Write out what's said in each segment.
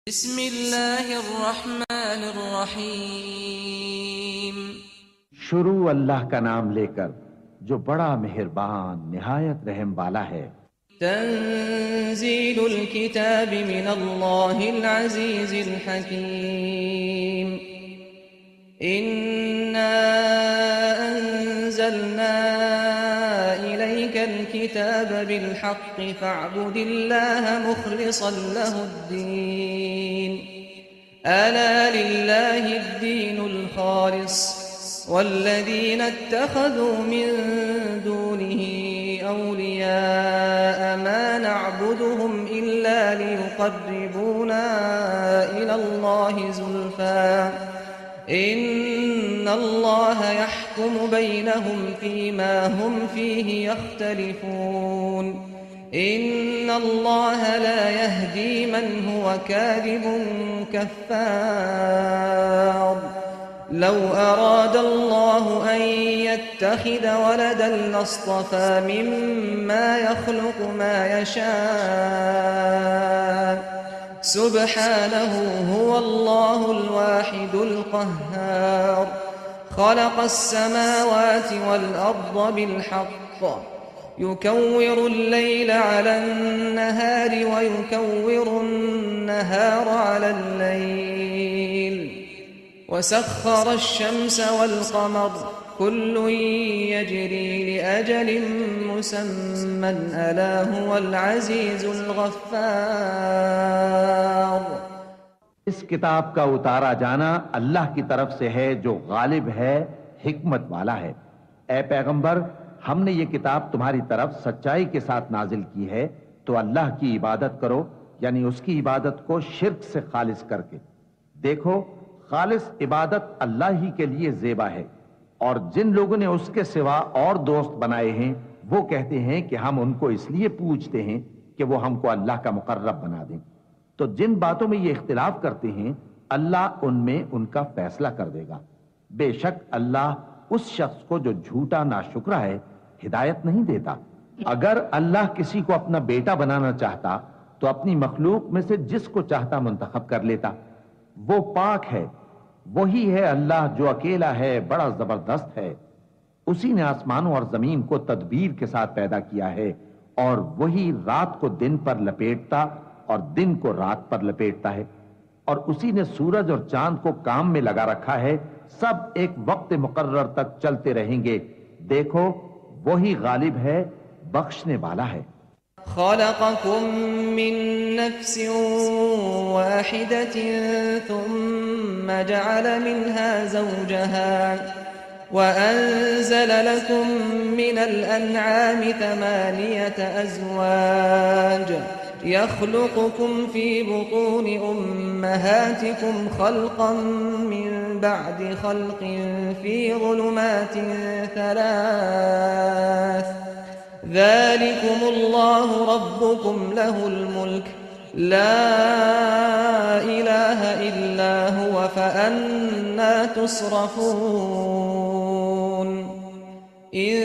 بسم اللہ الرحمن الرحیم۔ شروع اللہ کا نام لے کر جو بڑا مہربان نہایت رحم والا ہے۔ تنزیل الکتاب من اللہ العزیز الحکیم۔ انا انزلنا الیک الکتاب بالحق فاعبد اللہ مخلصا له الدین۔ الا للہ الدین الخالص والذین اتخذوا من دونه أولياء ما نعبدهم إلا ليقربونا إلى الله زلفى إن الله يحكم بينهم فيما هم فيه يختلفون إن الله لا يهدي من هو كاذب كفار۔ لو أراد الله أن يتخذ ولدا لاصطفى مما يخلق ما يشاء سبحانه هو الله الواحد القهار۔ خلق السماوات والأرض بالحق يكور الليل على النهار ويكور النهار على الليل وسخر الشمس والقمر كل يجري لأجل مسمى ألا هو العزيز الغفار۔ اس کتاب کا اتارا جانا اللہ کی طرف سے ہے جو غالب ہے، حکمت والا ہے۔ اے پیغمبر، ہم نے یہ کتاب تمہاری طرف سچائی کے ساتھ نازل کی ہے، تو اللہ کی عبادت کرو، یعنی اس کی عبادت کو شرک سے خالص کر کے۔ دیکھو، خالص عبادت اللہ ہی کے لیے زیبا ہے، اور جن لوگوں نے اس کے سوا اور دوست بنائے ہیں وہ کہتے ہیں کہ ہم ان کو اس لیے پوجتے ہیں کہ وہ ہم کو اللہ کا مقرب بنا دیں۔ تو جن باتوں میں یہ اختلاف کرتے ہیں اللہ ان میں ان کا فیصلہ کر دے گا۔ بے شک اللہ اس شخص کو جو جھوٹا ناشکرا ہے ہدایت نہیں دیتا۔ اگر اللہ کسی کو اپنا بیٹا بنانا چاہتا تو اپنی مخلوق میں سے جس کو چاہتا منتخب کر لیتا۔ وہ پاک ہے، وہی ہے اللہ جو اکیلا ہے، بڑا زبردست ہے۔ اسی نے آسمانوں اور زمین کو تدبیر کے ساتھ پیدا کیا ہے، اور وہی رات کو دن پر لپیٹتا اور دن کو رات پر لپیٹتا ہے، اور اسی نے سورج اور چاند کو کام میں لگا رکھا ہے، سب ایک وقت مقرر تک چلتے رہیں گے۔ دیکھو، وہی غالب ہے، بخشنے والا ہے۔ خلقكم من نفس واحدة ثم جعل منها زوجها وأنزل لكم من الأنعام 8 أزواج يخلقكم في بطون أمهاتكم خلقا من بعد خلق في ظلمات 3 ذلكم الله ربكم له الملك لا إله إلا هو فأنا تصرفون۔ إن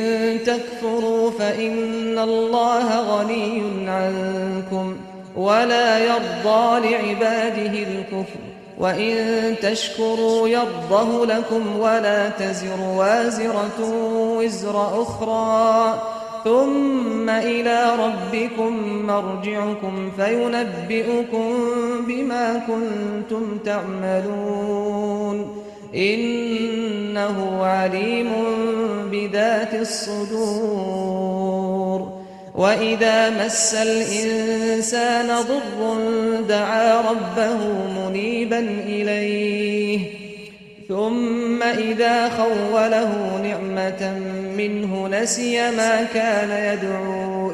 تكفروا فإن الله غني عنكم ولا يرضى لعباده الكفر وإن تشكروا يرضه لكم ولا تزر وازرة وزر أخرى ثم إلى ربكم مرجعكم فينبئكم بما كنتم تعملون إنه عليم بذات الصدور۔ وإذا مس الإنسان ضر دعا ربه منيبا إليه ثم إذا خوله نعمة منه نسي ما كان يدعو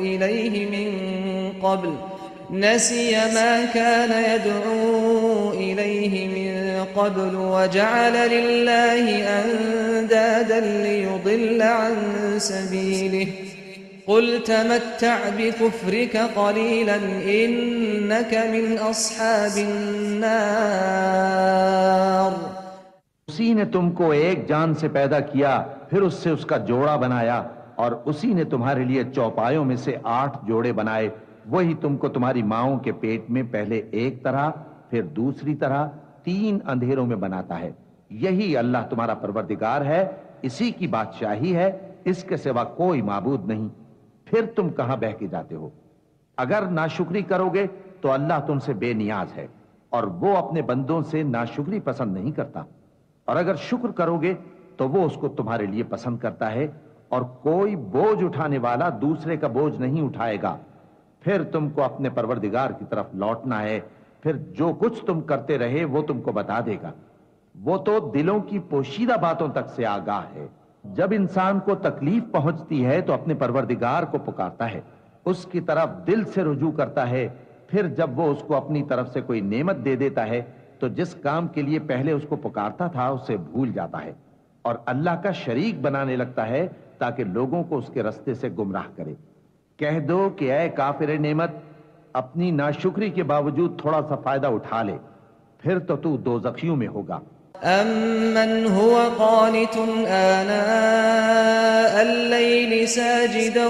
إليه من قبل وجعل لله أندادا ليضل عن سبيله قل تمتع بكفرك قليلا إنك من أصحاب النار۔ اسی نے تم کو ایک جان سے پیدا کیا، پھر اس سے اس کا جوڑا بنایا، اور اسی نے تمہارے لیے چوپایوں میں سے 8 جوڑے بنائے۔ وہی تم کو تمہاری ماؤں کے پیٹ میں پہلے ایک طرح پھر دوسری طرح 3 اندھیروں میں بناتا ہے۔ یہی اللہ تمہارا پروردگار ہے، اسی کی بادشاہی ہے، اس کے سوا کوئی معبود نہیں، پھر تم کہاں بہہ کے جاتے ہو؟ اگر ناشکری کرو گے تو اللہ تم سے بے نیاز ہے، اور وہ اپنے بندوں سے ناشکری پسند نہیں کرتا، اور اگر شکر کرو گے تو وہ اس کو تمہارے لیے پسند کرتا ہے، اور کوئی بوجھ اٹھانے والا دوسرے کا بوجھ نہیں اٹھائے گا۔ پھر تم کو اپنے پروردگار کی طرف لوٹنا ہے، پھر جو کچھ تم کرتے رہے وہ تم کو بتا دے گا۔ وہ تو دلوں کی پوشیدہ باتوں تک سے آگاہ ہے۔ جب انسان کو تکلیف پہنچتی ہے تو اپنے پروردگار کو پکارتا ہے، اس کی طرف دل سے رجوع کرتا ہے، پھر جب وہ اس کو اپنی طرف سے کوئی نعمت دے دیتا ہے تو جس کام کے لیے پہلے اس کو پکارتا تھا اسے بھول جاتا ہے، اور اللہ کا شریک بنانے لگتا ہے تاکہ لوگوں کو اس کے رستے سے گمراہ کرے۔ کہہ دو کہ اے کافر نعمت، اپنی ناشکری کے باوجود تھوڑا سا فائدہ اٹھا لے، پھر تو دوزخیوں میں ہوگا۔ أَمَّنْ هُوَ قَانِتٌ آنَاءَ اللَّيْلِ سَاجِدًا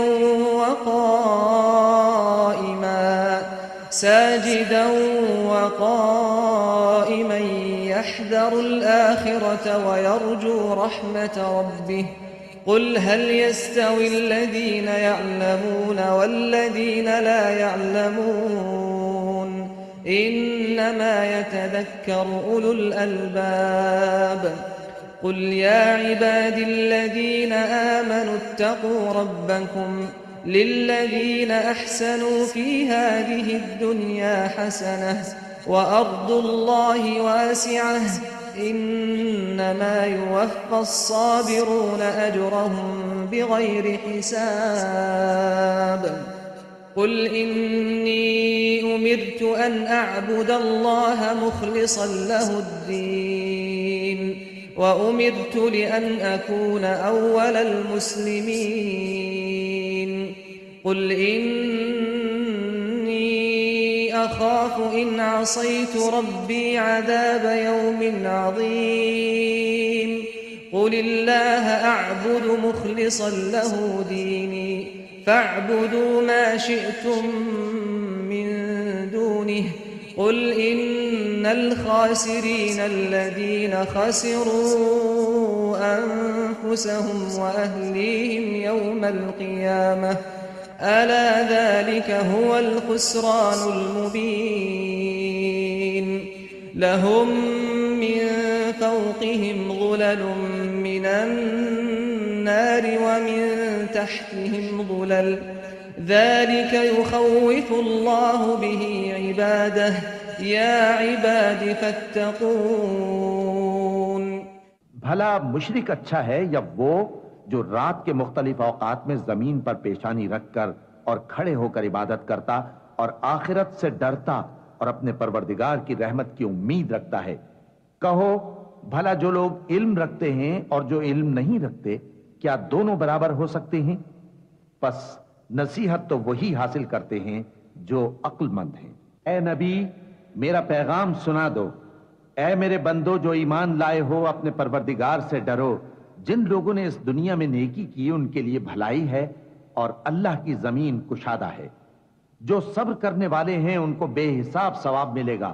وَقَائِمًا يَحْذَرُ الْآخِرَةَ وَيَرْجُو رَحْمَةَ رَبِّهِ قُلْ هَلْ يَسْتَوِي الَّذِينَ يَعْلَمُونَ وَالَّذِينَ لَا يَعْلَمُونَ إنما يتذكر أولو الألباب قل يا عبادي الذين آمنوا اتقوا ربكم للذين أحسنوا في هذه الدنيا حسنة وأرض الله واسعة إنما يوفى الصابرون أجرهم بغير حساب قل إني أمرت أن أعبد الله مخلصا له الدين وأمرت لأن أكون أول المسلمين قل إني أخاف إن عصيت ربي عذاب يوم عظيم قل الله أعبد مخلصا له ديني فاعبدوا ما شئتم من دونه قل إن الخاسرين الذين خسروا أنفسهم وأهليهم يوم القيامة ألا ذلك هو الخسران المبين لهم من فوقهم ظلل من النار ومن تحتهم ظلل ذلك يخوف الله به عباده يا عباد فاتقون۔ بھلا مشرک اچھا ہے یا وہ جو رات کے مختلف اوقات میں زمین پر پیشانی رکھ کر اور کھڑے ہو کر عبادت کرتا اور آخرت سے ڈرتا اور اپنے پروردگار کی رحمت کی امید رکھتا ہے؟ کہو بھلا جو لوگ علم رکھتے ہیں اور جو علم نہیں رکھتے کیا دونوں برابر ہو سکتے ہیں؟ پس نصیحت تو وہی حاصل کرتے ہیں جو عقل مند ہیں۔ اے نبی میرا پیغام سنا دو، اے میرے بندو جو ایمان لائے ہو اپنے پروردگار سے ڈرو۔ جن لوگوں نے اس دنیا میں نیکی کی ان کے لیے بھلائی ہے اور اللہ کی زمین کشادہ ہے۔ جو صبر کرنے والے ہیں ان کو بے حساب ثواب ملے گا۔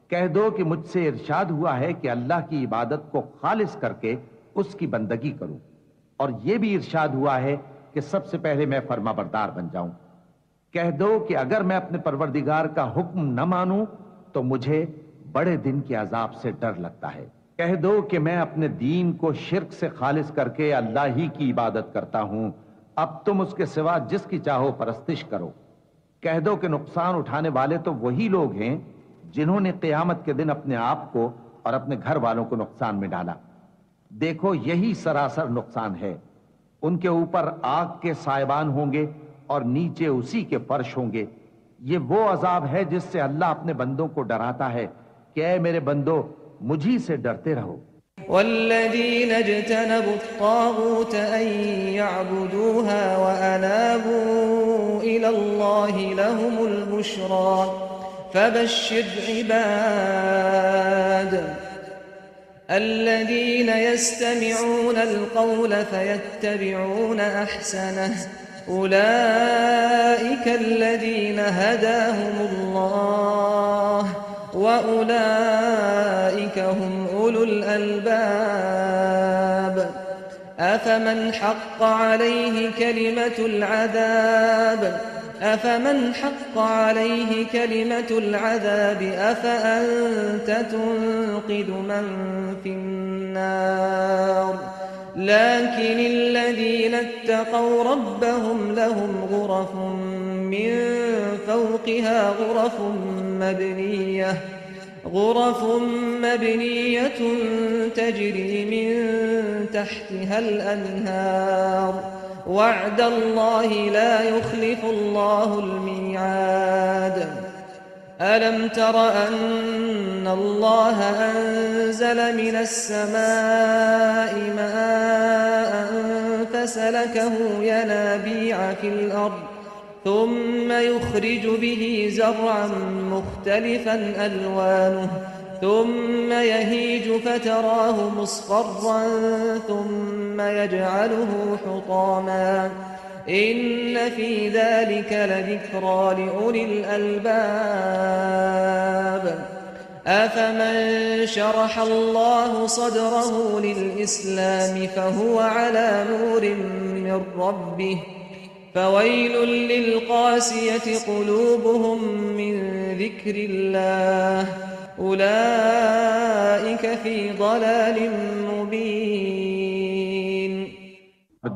کہہ دو کہ مجھ سے ارشاد ہوا ہے کہ اللہ کی عبادت کو خالص کر کے اس کی بندگی کروں، اور یہ بھی ارشاد ہوا ہے کہ سب سے پہلے میں فرما بردار بن جاؤں۔ کہہ دو کہ اگر میں اپنے پروردگار کا حکم نہ مانوں تو مجھے بڑے دن کے عذاب سے ڈر لگتا ہے۔ کہہ دو کہ میں اپنے دین کو شرک سے خالص کر کے اللہ ہی کی عبادت کرتا ہوں، اب تم اس کے سوا جس کی چاہو پرستش کرو۔ کہہ دو کہ نقصان اٹھانے والے تو وہی لوگ ہیں جنہوں نے قیامت کے دن اپنے آپ کو اور اپنے گھر والوں کو نقصان میں ڈالا۔ دیکھو یہی سراسر نقصان ہے۔ ان کے اوپر آگ کے سائبان ہوں گے اور نیچے اسی کے فرش ہوں گے۔ یہ وہ عذاب ہے جس سے اللہ اپنے بندوں کو ڈراتا ہے کہ اے میرے بندو مجھی سے ڈرتے رہو۔ والذين اجتنبوا الطاغوت أن يعبدوها وأنابوا إلى الله لهم البشرى فبشر عباد الذين يستمعون القول فيتبعون أحسنه أولئك الذين هداهم الله وأولئك هم أولو الألباب أفمن حق عليه كلمة العذاب أفأنت تنقذ من في النار لكن الذين اتقوا ربهم لهم غرف من فوقها غرف مبنية تجري من تحتها الأنهار وعد الله لا يخلف الله الميعاد ألم تر أن الله أنزل من السماء ماء فسلكه ينابيع في الأرض ثم يخرج به زرعا مختلفا ألوانه ثم يهيج فتراه مصفرا ثم يجعله حطاما إن في ذلك لذكرى لأولي الألباب أفمن شرح الله صدره للإسلام فهو على نور من ربه فويل للقاسية قلوبهم من ذكر الله أولئك في ضلال مبين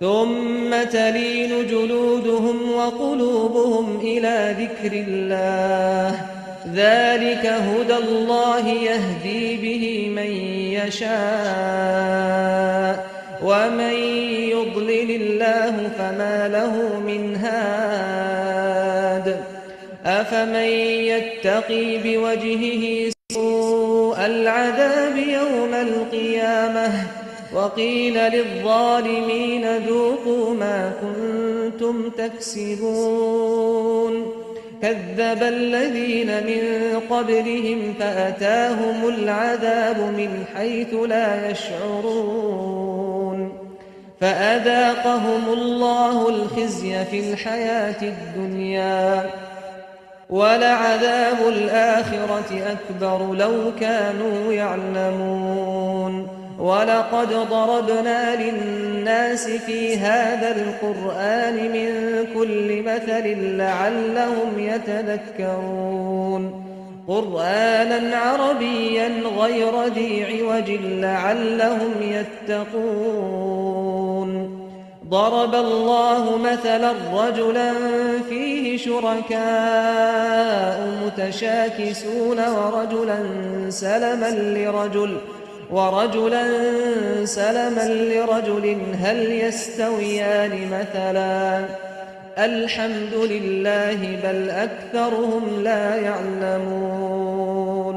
ثم تلين جلودهم وقلوبهم إلى ذكر الله ذلك هدى الله يهدي به من يشاء ومن يضلل الله فما له من هاد أفمن يتقي بوجهه سوء العذاب يوم القيامة وقيل للظالمين ذوقوا ما كنتم تكسبون كذب الذين من قبلهم فأتاهم العذاب من حيث لا يشعرون فأذاقهم الله الخزي في الحياة الدنيا ولعذاب الآخرة أكبر لو كانوا يعلمون ولقد ضربنا للناس في هذا القرآن من كل مثل لعلهم يتذكرون قرآنا عربيا غير ذي عوج لعلهم يتقون ضرب الله مثلا رجلا فيه شركاء متشاكسون ورجلا سلما لرجل هل يستويان مثلا الحمد لله بل أكثرهم لا يعلمون।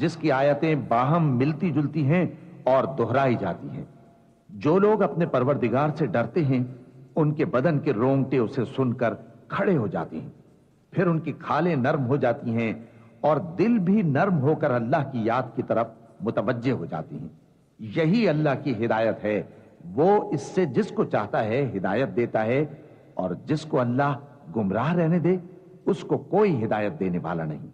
جس کی آیتیں باہم ملتی جلتی ہیں اور دہرائی جاتی ہیں۔ جو لوگ اپنے پروردگار سے ڈرتے ہیں ان کے بدن کے رونگٹے اسے سن کر کھڑے ہو جاتے ہیں، پھر ان کی کھالیں نرم ہو جاتی ہیں اور دل بھی نرم ہو کر اللہ کی یاد کی طرف متوجہ ہو جاتی ہیں۔ یہی اللہ کی ہدایت ہے، وہ اس سے جس کو چاہتا ہے ہدایت دیتا ہے، اور جس کو اللہ گمراہ رہنے دے اس کو کوئی ہدایت دینے والا نہیں۔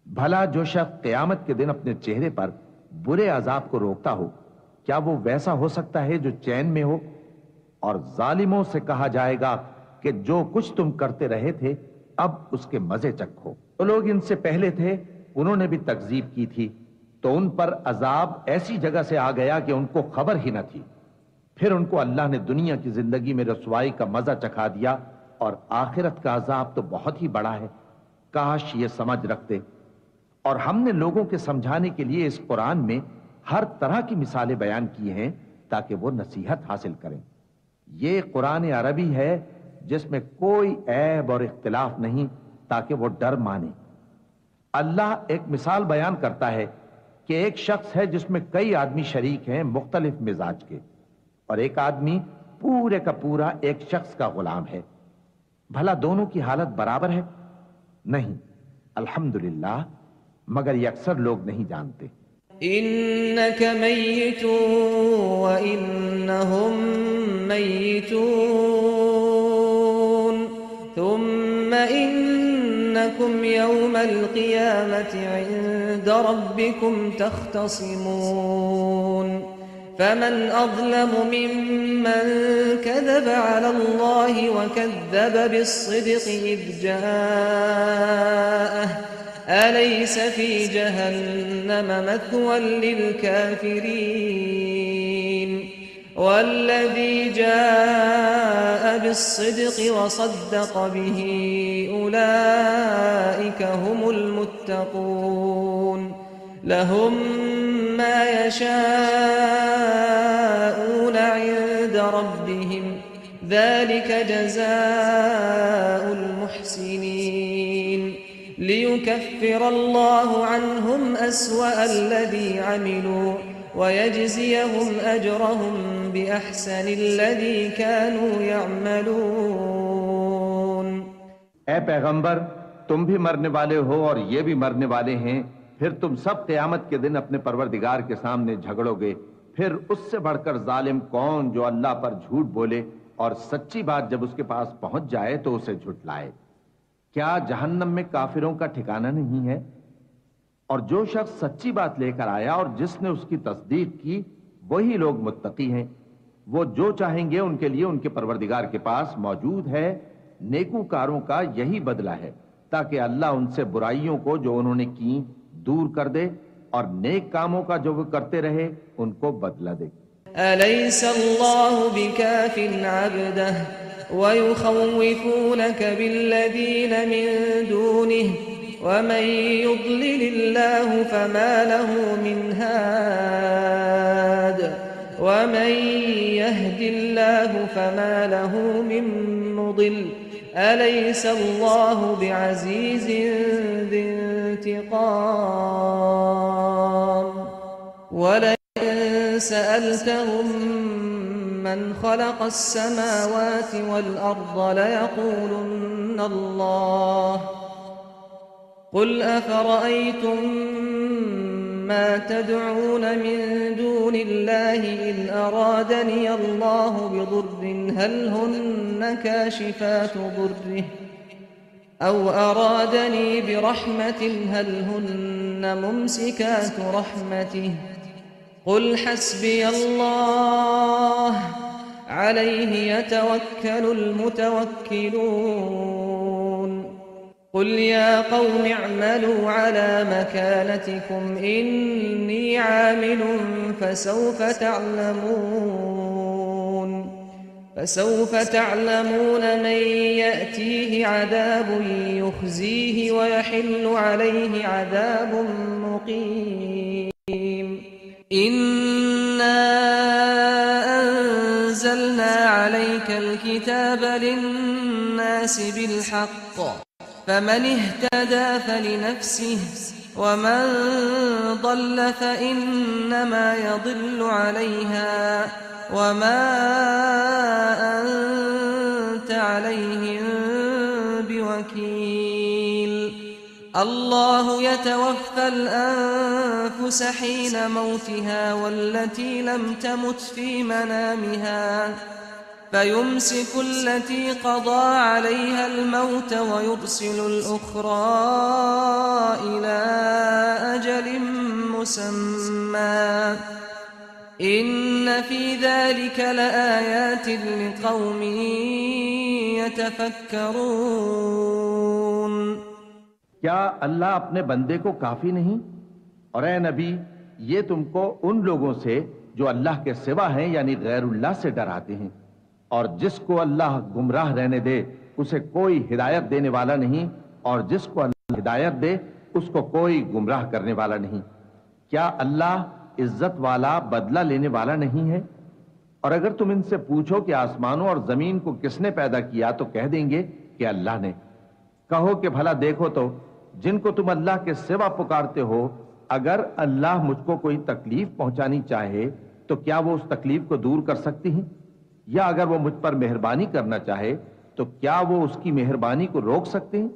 بھلا جو شخص قیامت کے دن اپنے چہرے پر برے عذاب کو روکتا ہو، کیا وہ ویسا ہو سکتا ہے جو چین میں ہو؟ اور ظالموں سے کہا جائے گا کہ جو کچھ تم کرتے رہے تھے اب اس کے مزے چکھو۔ تو لوگ ان سے پہلے تھے، انہوں نے بھی تکذیب کی تھی، تو ان پر عذاب ایسی جگہ سے آ گیا کہ ان کو خبر ہی نہ تھی۔ پھر ان کو اللہ نے دنیا کی زندگی میں رسوائی کا مزہ چکھا دیا، اور آخرت کا عذاب تو بہت ہی بڑا ہے۔ کاش یہ سمجھ رکھتے۔ اور ہم نے لوگوں کے سمجھانے کے لیے اس قرآن میں ہر طرح کی مثالیں بیان کی ہیں تاکہ وہ نصیحت حاصل کریں۔ یہ قرآن عربی ہے جس میں کوئی عیب اور اختلاف نہیں، تاکہ وہ ڈر مانے۔ اللہ ایک مثال بیان کرتا ہے کہ ایک شخص ہے جس میں کئی آدمی شریک ہیں مختلف مزاج کے، اور ایک آدمی پورے کا پورا ایک شخص کا غلام ہے۔ بھلا دونوں کی حالت برابر ہے؟ نہیں، الحمدللہ، مگر یہ اکثر لوگ نہیں جانتے۔ إنك ميت وإنهم ميتون ثم إنكم يوم القيامة عند ربكم تختصمون فمن أظلم ممن كذب على الله وكذب بالصدق إذ جاءه أليس في جهنم مثوى للكافرين والذي جاء بالصدق وصدق به أولئك هم المتقون لهم ما يشاءون عند ربهم ذلك جزاء المحسنين ليكفر الله عنهم أسوأ الذي عملوا ويجزيهم أجرهم بأحسن الذي كانوا يعملون۔ اے پیغمبر، تم بھی مرنے والے ہو اور یہ بھی مرنے والے ہیں، پھر تم سب قیامت کے دن اپنے پروردگار کے سامنے جھگڑو گے۔ پھر اس سے بڑھ کر ظالم کون جو اللہ پر جھوٹ بولے اور سچی بات جب اس کے پاس پہنچ جائے تو اسے جھٹلائے۔ کیا جہنم میں کافروں کا ٹھکانہ نہیں ہے؟ اور جو شخص سچی بات لے کر آیا اور جس نے اس کی تصدیق کی وہی لوگ متقی ہیں۔ وہ جو چاہیں گے ان کے لیے ان کے پروردگار کے پاس موجود ہے۔ نیکوکاروں کا یہی بدلہ ہے، تاکہ اللہ ان سے برائیوں کو جو انہوں نے کی دور کر دے اور نیک کاموں کا جو وہ کرتے رہے ان کو بدلہ دے۔ أليس الله بكاف عبده ويخوفونك بالذين من دونه ومن يضلل الله فما له من هاد ومن يهد الله فما له من مضل أليس الله بعزيز ذي انتقام ولئن سألتهم من خلق السماوات والأرض ليقولن الله قل أفرأيتم ما تدعون من دون الله إن أرادني الله بضر هل هن كاشفات ضره أو أرادني برحمة هل هن ممسكات رحمته قل حسبي الله عليه يتوكل المتوكلون قل يا قوم اعملوا على مكانتكم إني عامل فسوف تعلمون من يأتيه عذاب يخزيه ويحل عليه عذاب مقيم إنا أنزلنا عليك الكتاب للناس بالحق فمن اهتدى فلنفسه ومن ضل فإنما يضل عليها وما أنت عليهم بوكيل الله يتوفى الأنفس حين موتها والتي لم تمت في منامها فيمسك التي قضى عليها الموت ويرسل الأخرى إلى أجل مسمى إن في ذلك لآيات لقوم يتفكرون. کیا اللہ اپنے بندے کو کافی نہیں؟ اور اے نبی، یہ تم کو ان لوگوں سے جو اللہ کے سوا ہیں یعنی غیر اللہ سے ڈراتے ہیں، اور جس کو اللہ گمراہ رہنے دے اسے کوئی ہدایت دینے والا نہیں، اور جس کو اللہ ہدایت دے اس کو کوئی گمراہ کرنے والا نہیں. کیا اللہ عزت والا بدلہ لینے والا نہیں ہے؟ اور اگر تم ان سے پوچھو کہ آسمانوں اور زمین کو کس نے پیدا کیا تو کہہ دیں گے کہ اللہ نے. کہو کہ بھلا دیکھو تو جن کو تم اللہ کے سوا پکارتے ہو، اگر اللہ مجھ کو کوئی تکلیف پہنچانی چاہے تو کیا وہ اس تکلیف کو دور کر سکتی ہیں؟ یا اگر وہ مجھ پر مہربانی کرنا چاہے تو کیا وہ اس کی مہربانی کو روک سکتے ہیں؟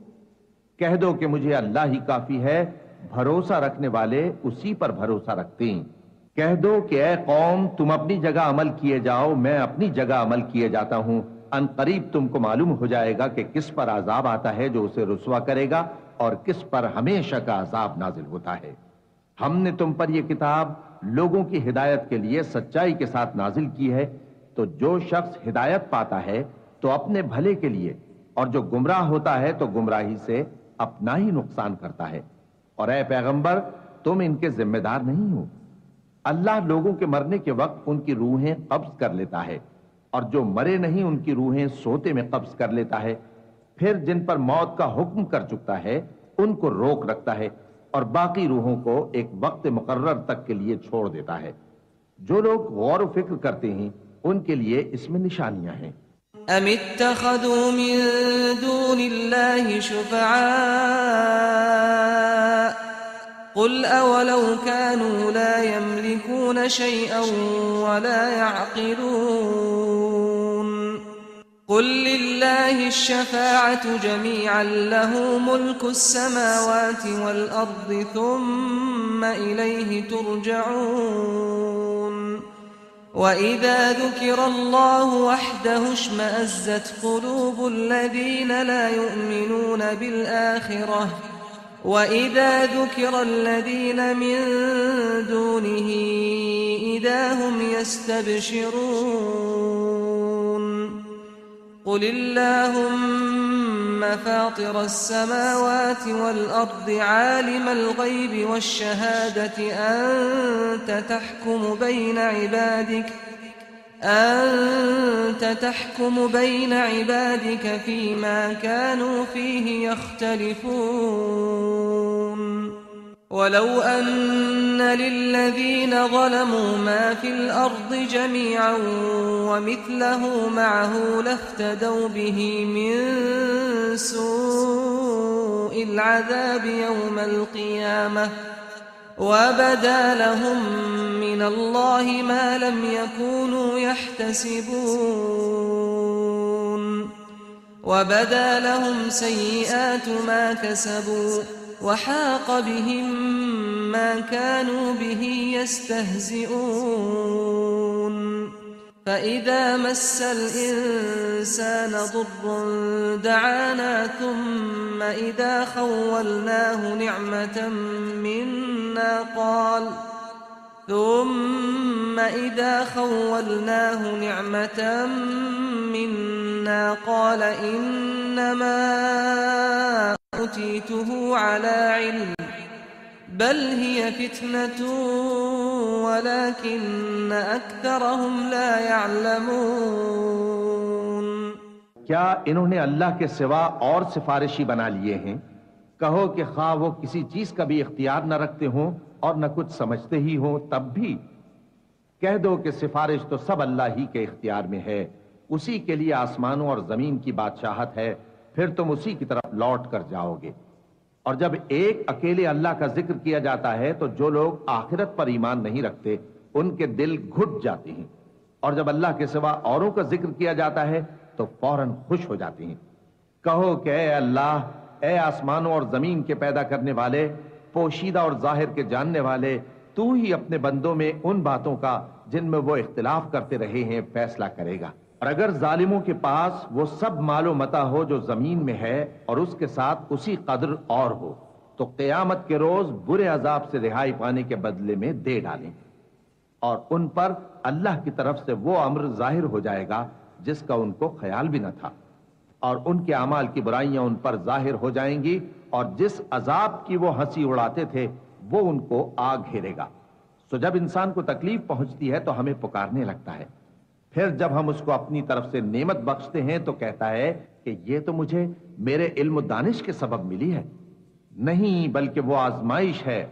کہہ دو کہ مجھے اللہ ہی کافی ہے، بھروسہ رکھنے والے اسی پر بھروسہ رکھتے ہیں. کہہ دو کہ اے قوم، تم اپنی جگہ عمل کیے جاؤ، میں اپنی جگہ عمل کیے جاتا ہوں. ان قریب تم کو معلوم ہو جائے گا کہ کس پر عذاب آتا ہے جو اسے رسوا کرے گا اور کس پر ہمیشہ کا عذاب نازل ہوتا ہے. ہم نے تم پر یہ کتاب لوگوں کی ہدایت کے لیے سچائی کے ساتھ نازل کی ہے، تو جو شخص ہدایت پاتا ہے تو اپنے بھلے کے لیے، اور جو گمراہ ہوتا ہے تو گمراہی سے اپنا ہی نقصان کرتا ہے. اور اے پیغمبر، تم ان کے ذمہ دار نہیں ہو. اللہ لوگوں کے مرنے کے وقت ان کی روحیں قبض کر لیتا ہے، اور جو مرے نہیں ان کی روحیں سوتے میں قبض کر لیتا ہے. پھر جن پر موت کا حکم کر چکتا ہے ان کو روک رکھتا ہے، اور باقی روحوں کو ایک وقت مقرر تک کے لیے چھوڑ دیتا ہے. جو لوگ غور و فکر کرتے ہیں ان کے لیے اس میں نشانیاں ہیں. ام اتخذوا من دون الله شفعاء قل اولو كانوا لا يملكون شيئا ولا يعقلون قل لله الشفاعة جميعا له ملك السماوات والأرض ثم إليه ترجعون. وَإِذَا ذُكِرَ اللَّهُ وَحْدَهُ اشْمَأَزَّتْ قُلُوبُ الَّذِينَ لَا يُؤْمِنُونَ بِالْآخِرَةِ وَإِذَا ذُكِرَ الَّذِينَ مِن دُونِهِ إِذَا هُمْ يَسْتَبْشِرُونَ. قُلِ اللَّهُمَّ فَاطِرَ السَّمَاوَاتِ وَالْأَرْضِ عَالِمَ الْغَيْبِ وَالشَّهَادَةِ أَنْتَ تَحْكُمُ بَيْنَ عِبَادِكَ فِيمَا كَانُوا فِيهِ يَخْتَلِفُونَ. وَلَوْ أَنَّ لِلَّذِينَ ظَلَمُوا مَا فِي الْأَرْضِ جَمِيعًا وَمِثْلَهُ مَعَهُ لَافْتَدَوْا بِهِ مِنْ سُوءِ الْعَذَابِ يَوْمَ الْقِيَامَةِ وَبَدَا لَهُم مِّنَ اللَّهِ مَا لَمْ يَكُونُوا يَحْتَسِبُونَ. وَبَدَا لَهُمْ سَيِّئَاتُ مَا كَسَبُوا وحاق بهم ما كانوا به يستهزئون. فإذا مس الإنسان ضر دعانا ثم إذا خولناه نعمة منا قال إنما أوتيته على علم بل هي فتنة ولكن أكثرهم لا يعلمون. کیا انہوں نے اللہ کے سوا اور سفارشی بنا لیے ہیں؟ کہو کہ خواہ وہ کسی چیز کا بھی اختیار نہ رکھتے ہوں اور نہ کچھ سمجھتے ہی ہوں تب بھی. کہہ دو کہ سفارش تو سب اللہ ہی کے اختیار میں ہے، اسی کے لیے آسمانوں اور زمین کی بادشاہت ہے، پھر تم اسی کی طرف لوٹ کر جاؤ گے. اور جب ایک اکیلے اللہ کا ذکر کیا جاتا ہے تو جو لوگ آخرت پر ایمان نہیں رکھتے ان کے دل گھٹ جاتے ہیں، اور جب اللہ کے سوا اوروں کا ذکر کیا جاتا ہے تو فوراً خوش ہو جاتے ہیں۔ کہو کہ اے اللہ، اے آسمانوں اور زمین کے پیدا کرنے والے، پوشیدہ اور ظاہر کے جاننے والے، تو ہی اپنے بندوں میں ان باتوں کا جن میں وہ اختلاف کرتے رہے ہیں فیصلہ کرے گا۔ اور اگر ظالموں کے پاس وہ سب مال و متاع ہو جو زمین میں ہے اور اس کے ساتھ اسی قدر اور ہو تو قیامت کے روز برے عذاب سے رہائی پانے کے بدلے میں دے ڈالیں، اور ان پر اللہ کی طرف سے وہ امر ظاہر ہو جائے گا جس کا ان کو خیال بھی نہ تھا، اور ان کے اعمال کی برائیاں ان پر ظاہر ہو جائیں گی، اور جس عذاب کی وہ ہنسی اڑاتے تھے وہ ان کو آ گھیرے گا۔ سو جب انسان کو تکلیف پہنچتی ہے تو ہمیں پکارنے لگتا ہے، پھر جب ہم اس کو اپنی طرف سے نعمت بخشتے ہیں تو کہتا ہے کہ یہ تو مجھے میرے علم و دانش کے سبب ملی ہے۔ نہیں، بلکہ وہ آزمائش ہے،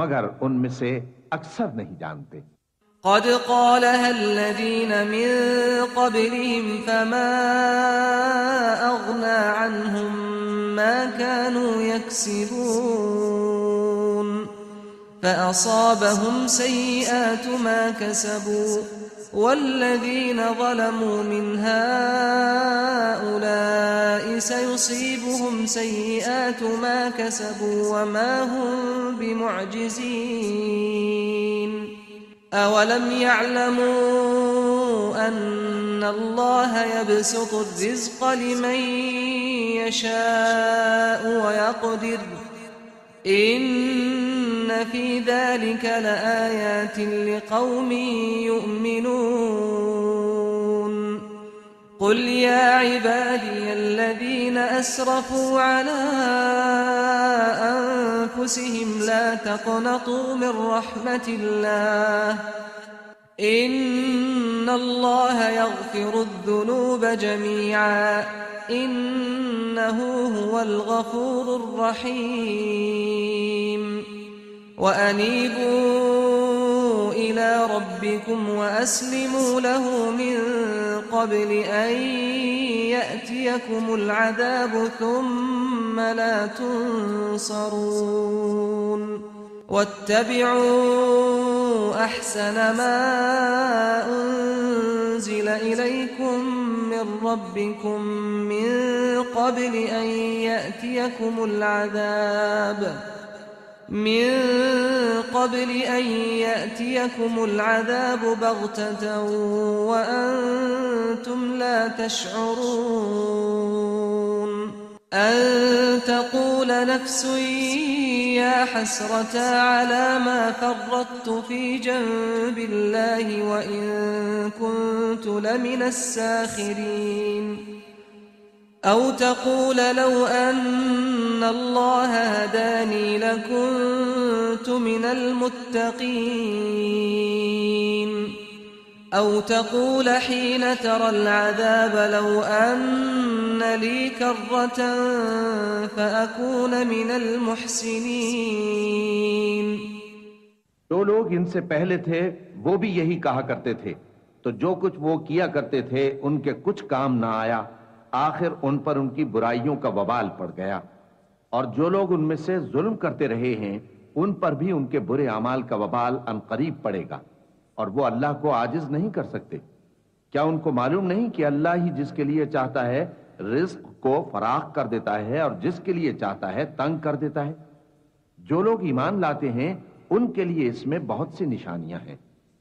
مگر ان میں سے اکثر نہیں جانتے۔ قد قالها الذين من قبلهم فما أغنى عنهم ما كانوا يكسبون فأصابهم سيئات ما كسبوا والذين ظلموا من هؤلاء سيصيبهم سيئات ما كسبوا وما هم بمعجزين أولم يعلموا أن الله يبسط الرزق لمن يشاء ويقدر إن في ذلك لآيات لقوم يؤمنون قل يا عبادي الذين أسرفوا على أنفسهم لا تقنطوا من رحمة الله إن الله يغفر الذنوب جميعا إنه هو الغفور الرحيم وأنيبوا إلى ربكم وأسلموا له من قبل أن يأتيكم العذاب ثم لا تنصرون واتبعوا أحسن ما أنزل إليكم من ربكم من قبل أن يأتيكم العذاب بغتة وأنتم لا تشعرون أن تقول نفس يا حسرة على ما فرطت في جنب الله وإن كنت لمن الساخرين أو تقول لو أن الله هداني لكنت من المتقين أو تقول حين ترى العذاب لو أن لي كرة فأكون من المحسنين جو لوگ ان سے پہلے تھے وہ بھی یہی کہا کرتے تھے، تو جو کچھ وہ کیا کرتے تھے ان کے کچھ کام نہ آیا، آخر ان پر ان کی برائیوں کا وبال پڑ گیا، اور جو لوگ ان میں سے ظلم کرتے رہے ہیں ان پر بھی ان کے برے اعمال کا وبال عنقریب پڑے گا، اور وہ اللہ کو عاجز نہیں کر سکتے۔ کیا ان کو معلوم نہیں کہ اللہ ہی جس کے لیے چاہتا ہے رزق کو فراخ کر دیتا ہے اور جس کے لیے چاہتا ہے تنگ کر دیتا ہے؟ جو لوگ ایمان لاتے ہیں ان کے لیے اس میں بہت سی نشانیاں ہیں۔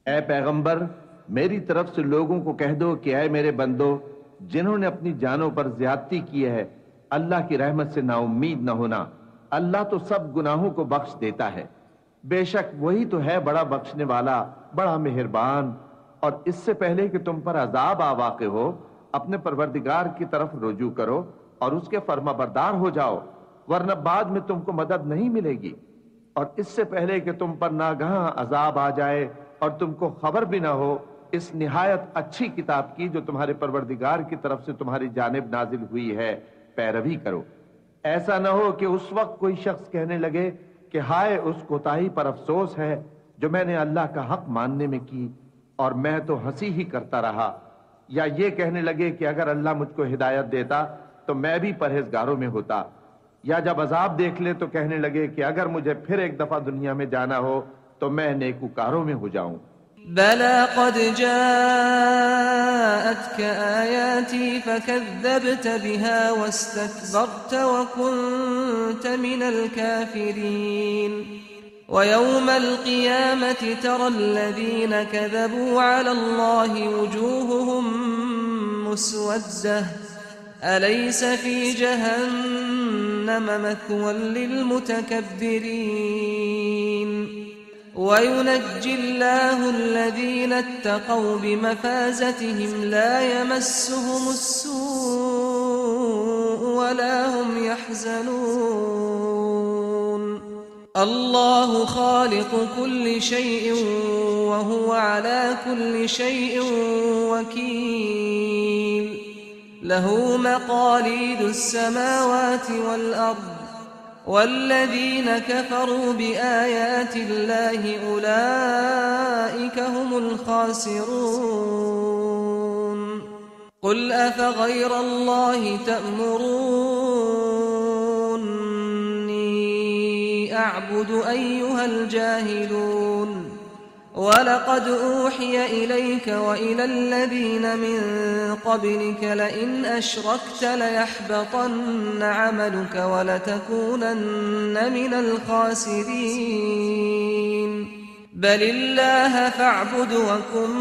اے پیغمبر، میری طرف سے لوگوں کو کہہ دو کہ اے میرے بندو، جنہوں نے اپنی جانوں پر زیادتی کی ہے، اللہ کی رحمت سے نا امید نہ ہونا۔ اللہ تو سب گناہوں کو بخش دیتا ہے، بے شک وہی تو ہے بڑا بخشنے والا، بڑا مہربان۔ اور اس سے پہلے کہ تم پر عذاب آ واقع ہو، اپنے پروردگار کی طرف رجوع کرو اور اس کے فرما بردار ہو جاؤ، ورنہ بعد میں تم کو مدد نہیں ملے گی۔ اور اس سے پہلے کہ تم پر ناگہاں عذاب آ جائے اور تم کو خبر بھی نہ ہو، اس نہایت اچھی کتاب کی جو تمہارے پروردگار کی طرف سے تمہاری جانب نازل ہوئی ہے پیروی کرو۔ ایسا نہ ہو کہ اس وقت کوئی شخص کہنے لگے کہ ہائے اس کوتاہی پر افسوس ہے جو میں نے اللہ کا حق ماننے میں کی اور میں تو ہنسی ہی کرتا رہا، یا یہ کہنے لگے کہ اگر اللہ مجھ کو ہدایت دیتا تو میں بھی پرہیزگاروں میں ہوتا۔ یا جب عذاب دیکھ لے تو کہنے لگے کہ اگر مجھے پھر ایک دفعہ دنیا میں جانا ہو تو میں نیکوکاروں میں ہو جاؤں۔ بلى قد جاءتك آياتي فكذبت بها واستكبرت وكنت من الكافرين ويوم القيامة ترى الذين كذبوا على الله وجوههم مسودة أليس في جهنم مثوى للمتكبرين وينجي الله الذين اتقوا بمفازتهم لا يمسهم السوء ولا هم يحزنون الله خالق كل شيء وهو على كل شيء وكيل له مقاليد السماوات والأرض والذين كفروا بآيات الله أولئك هم الخاسرون قل أفغير الله تأمروني أعبد أيها الجاهلون ولقد أوحي إليك وإلى الذين من قبلك لئن أشركت ليحبطن عملك ولتكونن من الخاسرين بل الله فاعبد وكن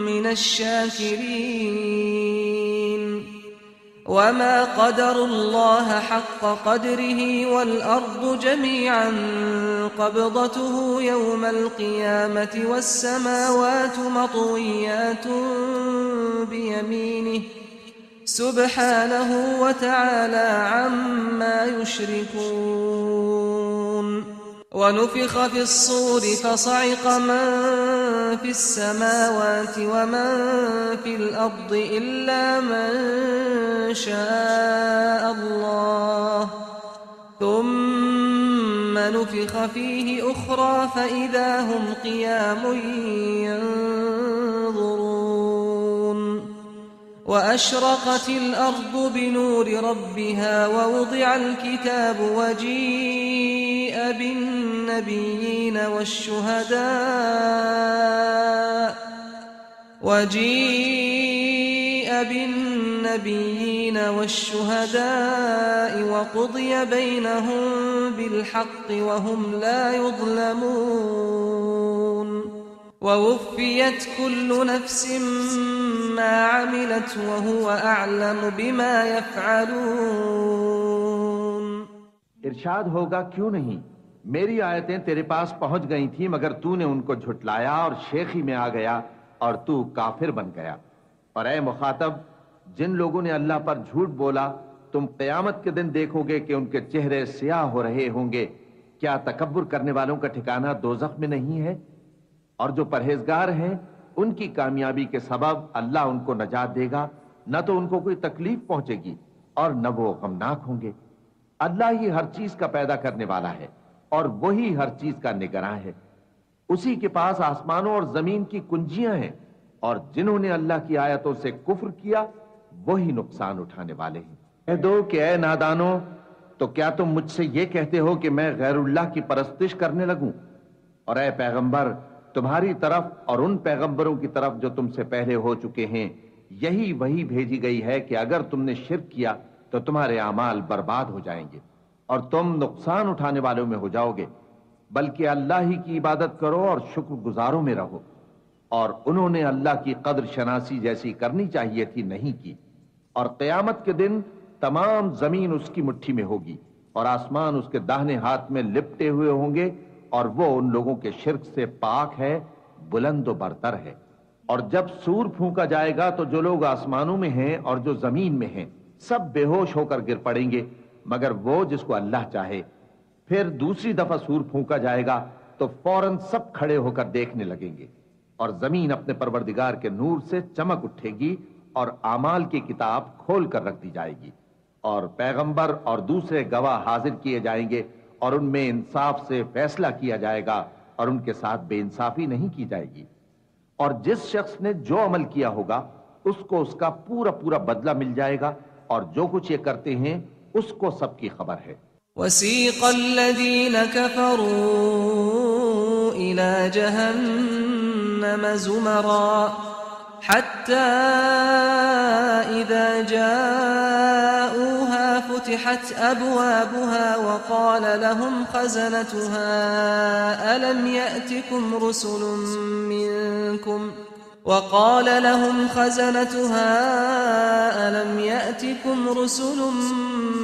من الشاكرين وما قدروا الله حق قدره والأرض جميعا قبضته يوم القيامة والسماوات مطويات بيمينه سبحانه وتعالى عما يشركون ونفخ في الصور فصعق من في السماوات ومن في الأرض إلا من شاء الله ثم نفخ فيه أخرى فإذا هم قيام ينظرون وأشرقت الأرض بنور ربها ووضع الكتاب وجيء بالنبيين والشهداء وقضي بينهم بالحق وهم لا يظلمون ووفيت كل نفس ما عملت وهو أعلم بما يفعلون ارشاد ہوگا کیوں نہیں، میری آیتیں تیرے پاس پہنچ گئی تھیں مگر تو نے ان کو جھٹلایا اور شیخی میں آ گیا اور تو کافر بن گیا۔ اور اے مخاطب، جن لوگوں نے اللہ پر جھوٹ بولا تم قیامت کے دن دیکھو گے کہ ان کے چہرے سیاہ ہو رہے ہوں گے۔ کیا تکبر کرنے والوں کا ٹھکانہ دوزخ میں نہیں ہے؟ اور جو پرہیزگار ہیں ان کی کامیابی کے سبب اللہ ان کو نجات دے گا، نہ تو ان کو کوئی تکلیف پہنچے گی اور نہ وہ غمناک ہوں گے۔ اللہ ہی ہر چیز کا پیدا کرنے والا ہے اور وہی ہر چیز کا نگراں ہے۔ اسی کے پاس آسمانوں اور زمین کی کنجیاں ہیں، اور جنہوں نے اللہ کی آیتوں سے کفر کیا وہی نقصان اٹھانے والے ہیں۔ کہہ دو کہ اے نادانو، تو کیا تم مجھ سے یہ کہتے ہو کہ میں غیر اللہ کی پرستش کرنے لگوں؟ اور اے پیغمبر، تمہاری طرف اور ان پیغمبروں کی طرف جو تم سے پہلے ہو چکے ہیں یہی وہی بھیجی گئی ہے کہ اگر تم نے شرک کیا تو تمہارے اعمال برباد ہو جائیں گے اور تم نقصان اٹھانے والوں میں ہو جاؤ گے، بلکہ اللہ ہی کی عبادت کرو اور شکر گزاروں میں رہو۔ اور انہوں نے اللہ کی قدر شناسی جیسی کرنی چاہیے تھی نہیں کی۔ اور قیامت کے دن تمام زمین اس کی مٹھی میں ہوگی اور آسمان اس کے داہنے ہاتھ میں لپٹے ہوئے ہوں گے، اور وہ ان لوگوں کے شرک سے پاک ہے، بلند و برتر ہے۔ اور جب سور پھونکا جائے گا تو جو لوگ آسمانوں میں ہیں اور جو زمین میں ہیں سب بے ہوش ہو کر گر پڑیں گے مگر وہ جس کو اللہ چاہے۔ پھر دوسری دفعہ سور پھونکا جائے گا تو فوراً سب کھڑے ہو کر دیکھنے لگیں گے، اور زمین اپنے پروردگار کے نور سے چمک اٹھے گی اور اعمال کی کتاب کھول کر رکھ دی جائے گی، اور پیغمبر اور دوسرے گواہ حاضر کیے جائیں گے، اور ان میں انصاف سے فیصلہ کیا جائے گا اور ان کے ساتھ بے انصافی نہیں کی جائے گی۔ اور جس شخص نے جو عمل کیا ہوگا اس کو اس کا پورا پورا بدلہ مل جائے گا، اور جو کچھ یہ کرتے ہیں اس کو سب کی خبر ہے۔ وسيق الذين كفروا إلى جهنم زمرا حتى إذا جاءوها فتحت أبوابها وقال لهم خزنتها ألم يأتكم رسل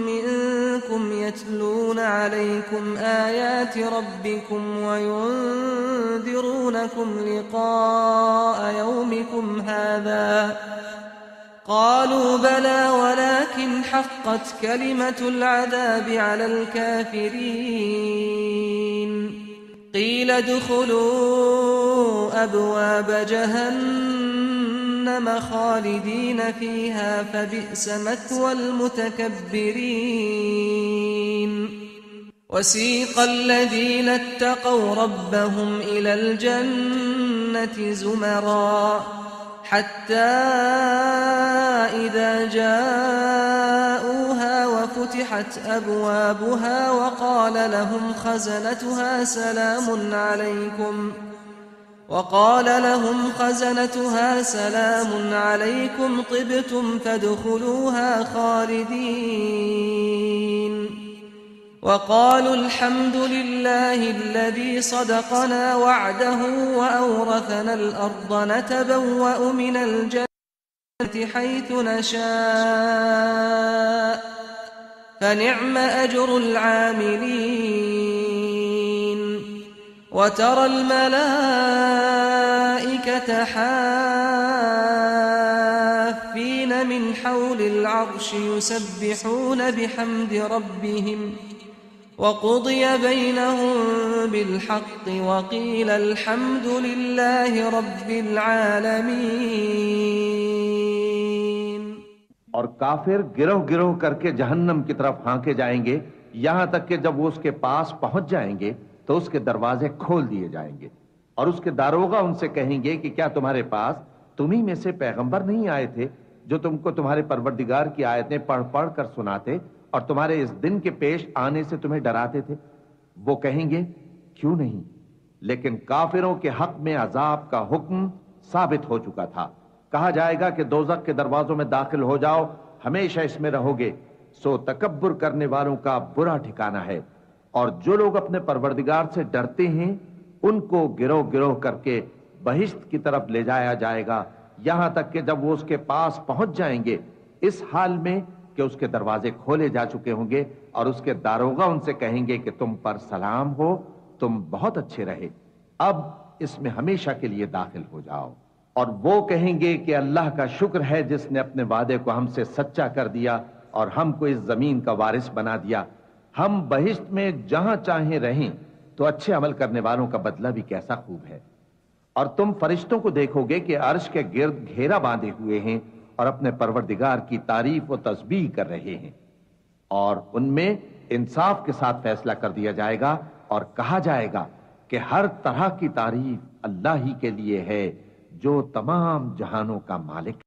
منكم يتلون عليكم آيات ربكم وينذرونكم لقاء يومكم هذا قالوا بلى ولكن حقت كلمة العذاب على الكافرين قيل ادخلوا أبواب جهنم خالدين فيها فبئس مثوى المتكبرين وسيق الذين اتقوا ربهم إلى الجنة زمرا حتى إذا جاءوها وفتحت أبوابها وقال لهم خزنتها سلام عليكم طبتم فادخلوها خالدين وقالوا الحمد لله الذي صدقنا وعده وأورثنا الأرض نتبوأ من الجنة حيث نشاء فنعم أجر العاملين وترى الملائكة حافين من حول العرش يسبحون بحمد ربهم وقضي بينهم بالحق وقيل الحمد لله رب العالمين۔ اور کافر گروہ گروہ کر کے جہنم کی طرف ہانکے جائیں گے، یہاں تک کہ جب وہ اس کے پاس پہنچ جائیں گے تو اس کے دروازے کھول دیے جائیں گے، اور اس کے داروغہ ان سے کہیں گے کہ کیا تمہارے پاس تمہیں میں سے پیغمبر نہیں آئے تھے جو تم کو تمہارے پروردگار کی آیتیں پڑھ پڑھ کر سناتے اور تمہارے اس دن کے پیش آنے سے تمہیں ڈراتے تھے؟ وہ کہیں گے کیوں نہیں، لیکن کافروں کے حق میں عذاب کا حکم ثابت ہو چکا تھا۔ کہا جائے گا کہ دوزخ کے دروازوں میں داخل ہو جاؤ، ہمیشہ اس میں رہو گے، سو تکبر کرنے والوں کا برا ٹھکانہ ہے۔ اور جو لوگ اپنے پروردگار سے ڈرتے ہیں ان کو گروہ گروہ کر کے بہشت کی طرف لے جایا جائے گا، یہاں تک کہ جب وہ اس کے پاس پہنچ جائیں گے اس حال میں کہ اس کے دروازے کھولے جا چکے ہوں گے، اور اس کے داروغہ ان سے کہیں گے کہ تم پر سلام ہو، تم بہت اچھے رہے، اب اس میں ہمیشہ کے لیے داخل ہو جاؤ۔ اور وہ کہیں گے کہ اللہ کا شکر ہے جس نے اپنے وعدے کو ہم سے سچا کر دیا اور ہم کو اس زمین کا وارث بنا دیا، ہم بہشت میں جہاں چاہیں رہیں، تو اچھے عمل کرنے والوں کا بدلہ بھی کیسا خوب ہے۔ اور تم فرشتوں کو دیکھو گے کہ عرش کے گرد گھیرا باندھے ہوئے ہیں اور اپنے پروردگار کی تعریف و تسبیح کر رہے ہیں، اور ان میں انصاف کے ساتھ فیصلہ کر دیا جائے گا اور کہا جائے گا کہ ہر طرح کی تعریف اللہ ہی کے لیے ہے جو تمام جہانوں کا مالک ہے۔